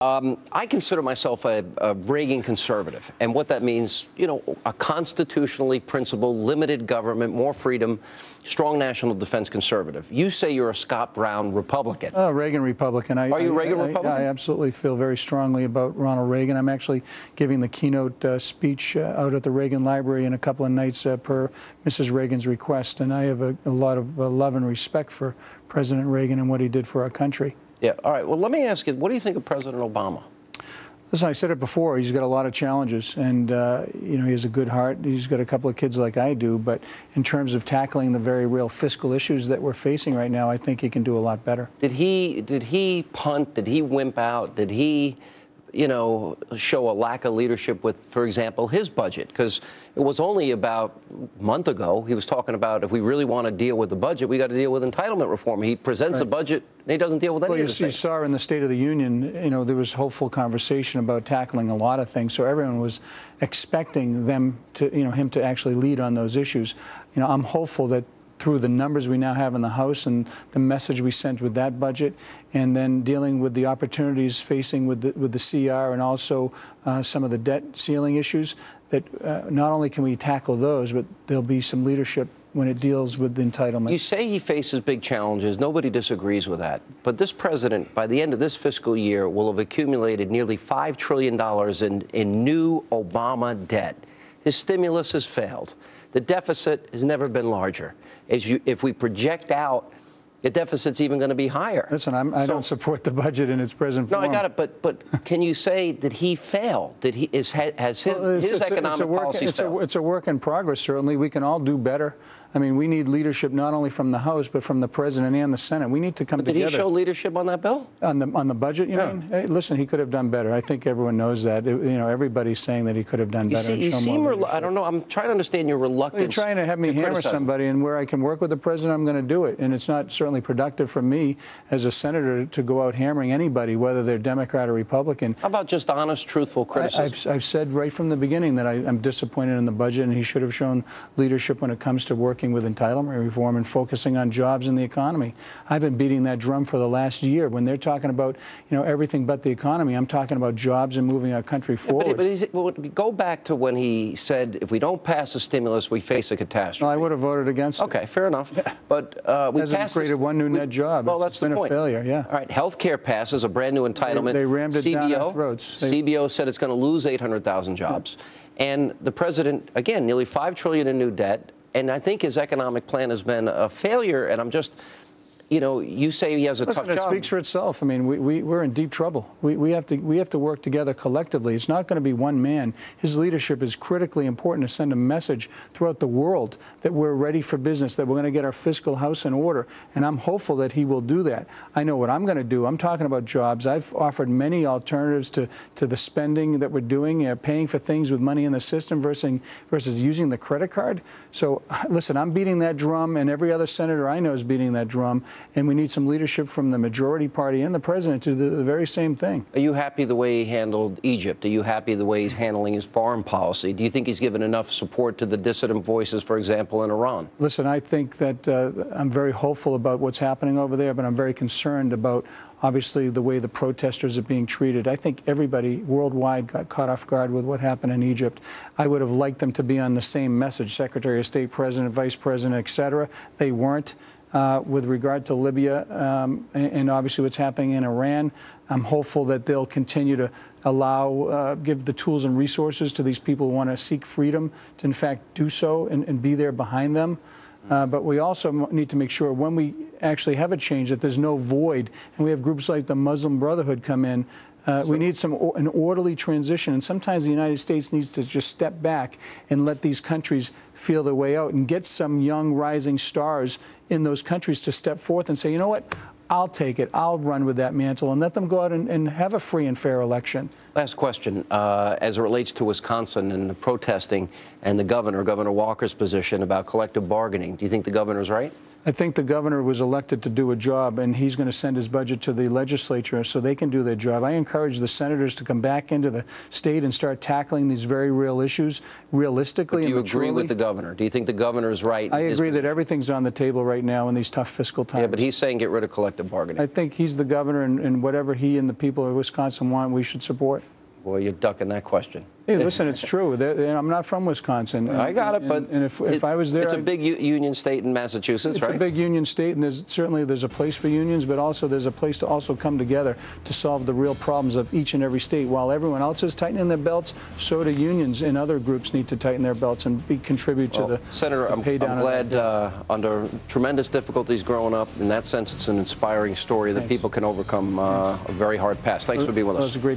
I consider myself a Reagan conservative, and what that means, you know, a constitutionally principled, limited government, more freedom, strong national defense conservative. You say you're a Scott Brown Republican. Reagan Republican. Are you Reagan Republican? I absolutely feel very strongly about Ronald Reagan. I'm actually giving the keynote speech out at the Reagan Library in a couple of nights per Mrs. Reagan's request, and I have a lot of love and respect for President Reagan and what he did for our country. Yeah. All right. Well, let me ask you, what do you think of President Obama? Listen, I said it before, he's got a lot of challenges, and, you know, he has a good heart. He's got a couple of kids like I do, but in terms of tackling the very real fiscal issues that we're facing right now, I think he can do a lot better. Did he punt? Did he wimp out? Did he, you know, show a lack of leadership with, for example, his budget? Because it was only about a month ago he was talking about if we really want to deal with the budget, we got to deal with entitlement reform. He presents a budget and he doesn't deal with any of the things. You saw in the State of the Union, you know, there was hopeful conversation about tackling a lot of things. So everyone was expecting them to, you know, him to actually lead on those issues. You know, I'm hopeful that through the numbers we now have in the House and the message we sent with that budget, and then dealing with the opportunities facing with the CR and also some of the debt ceiling issues, that not only can we tackle those, but there'll be some leadership when it deals with the entitlement. You say he faces big challenges. Nobody disagrees with that. But this president, by the end of this fiscal year, will have accumulated nearly $5 trillion in new Obama debt. His stimulus has failed. The deficit has never been larger. If we project out, the deficit's even going to be higher. Listen, I don't support the budget in its present form. No, I got it. But can you say that he failed? That his economic policies failed? It's a work in progress. Certainly, we can all do better. I mean, we need leadership not only from the House but from the President and the Senate. We need to come together. Did he show leadership on that bill? On the budget, you mean? Hey, listen, he could have done better. I think everyone knows that. You know, everybody's saying that he could have done better. You seem I don't know. I'm trying to understand your reluctance. You're trying to have me hammer somebody, and where I can work with the President, I'm going to do it. And it's not certainly productive for me as a senator to go out hammering anybody, whether they're Democrat or Republican. How about just honest, truthful criticism? I've said right from the beginning that I'm disappointed in the budget, and he should have shown leadership when it comes to working with entitlement reform and focusing on jobs in the economy. I've been beating that drum for the last year. When they're talking about, you know, everything but the economy, I'm talking about jobs and moving our country forward. But go back to when he said, if we don't pass a stimulus, we face a catastrophe. Well, I would have voted against it. Okay, fair enough. But we hasn't created one new net job. Well, that's been a failure. Yeah. All right. Health care passes a brand new entitlement. They rammed it down our throats. CBO said it's going to lose 800,000 jobs, and the president, again, nearly $5 trillion in new debt. And I think his economic plan has been a failure, and I'm just, you know, you say he has a tough job. It speaks for itself. I mean, we're in deep trouble. We have to work together collectively. It's not going to be one man. His leadership is critically important to send a message throughout the world that we're ready for business, that we're going to get our fiscal house in order, and I'm hopeful that he will do that. I know what I'm going to do. I'm talking about jobs. I've offered many alternatives to the spending that we're doing, paying for things with money in the system versus using the credit card. So, listen, I'm beating that drum, and every other senator I know is beating that drum. And we need some leadership from the majority party and the president to do the very same thing. Are you happy the way he handled Egypt? Are you happy the way he's handling his foreign policy? Do you think he's given enough support to the dissident voices, for example, in Iran? Listen, I think that I'm very hopeful about what's happening over there, but I'm very concerned about, obviously, the way the protesters are being treated. I think everybody worldwide got caught off guard with what happened in Egypt. I would have liked them to be on the same message, Secretary of State, President, Vice President, et cetera. They weren't. With regard to Libya and obviously what's happening in Iran, I'm hopeful that they'll continue to give the tools and resources to these people who want to seek freedom to, in fact, do so and be there behind them. But we also need to make sure when we actually have a change that there's no void, and we have groups like the Muslim Brotherhood come in. We need an orderly transition, and sometimes the United States needs to just step back and let these countries feel their way out and get some young rising stars in those countries to step forth and say, you know what, I'll take it, I'll run with that mantle, and let them go out and have a free and fair election. Last question, as it relates to Wisconsin and the protesting and Governor Walker's position about collective bargaining, do you think the governor's right? I think the governor was elected to do a job, and he's going to send his budget to the legislature so they can do their job. I encourage the senators to come back into the state and start tackling these very real issues realistically and maturely. Do you agree with the governor? Do you think the governor is right? I agree that everything's on the table right now in these tough fiscal times. Yeah, but he's saying get rid of collective bargaining. I think he's the governor, and whatever he and the people of Wisconsin want, we should support. Boy, you're ducking that question. Hey, listen, it's true. I'm not from Wisconsin. I got it, but if I was there, it's a big union state in Massachusetts, right? It's a big union state, and there's a place for unions, but also there's a place to also come together to solve the real problems of each and every state. While everyone else is tightening their belts, so do unions and other groups need to tighten their belts and contribute to the Senator, I'm glad under tremendous difficulties growing up. In that sense, it's an inspiring story that people can overcome a very hard past. Thanks for being with us. That was a great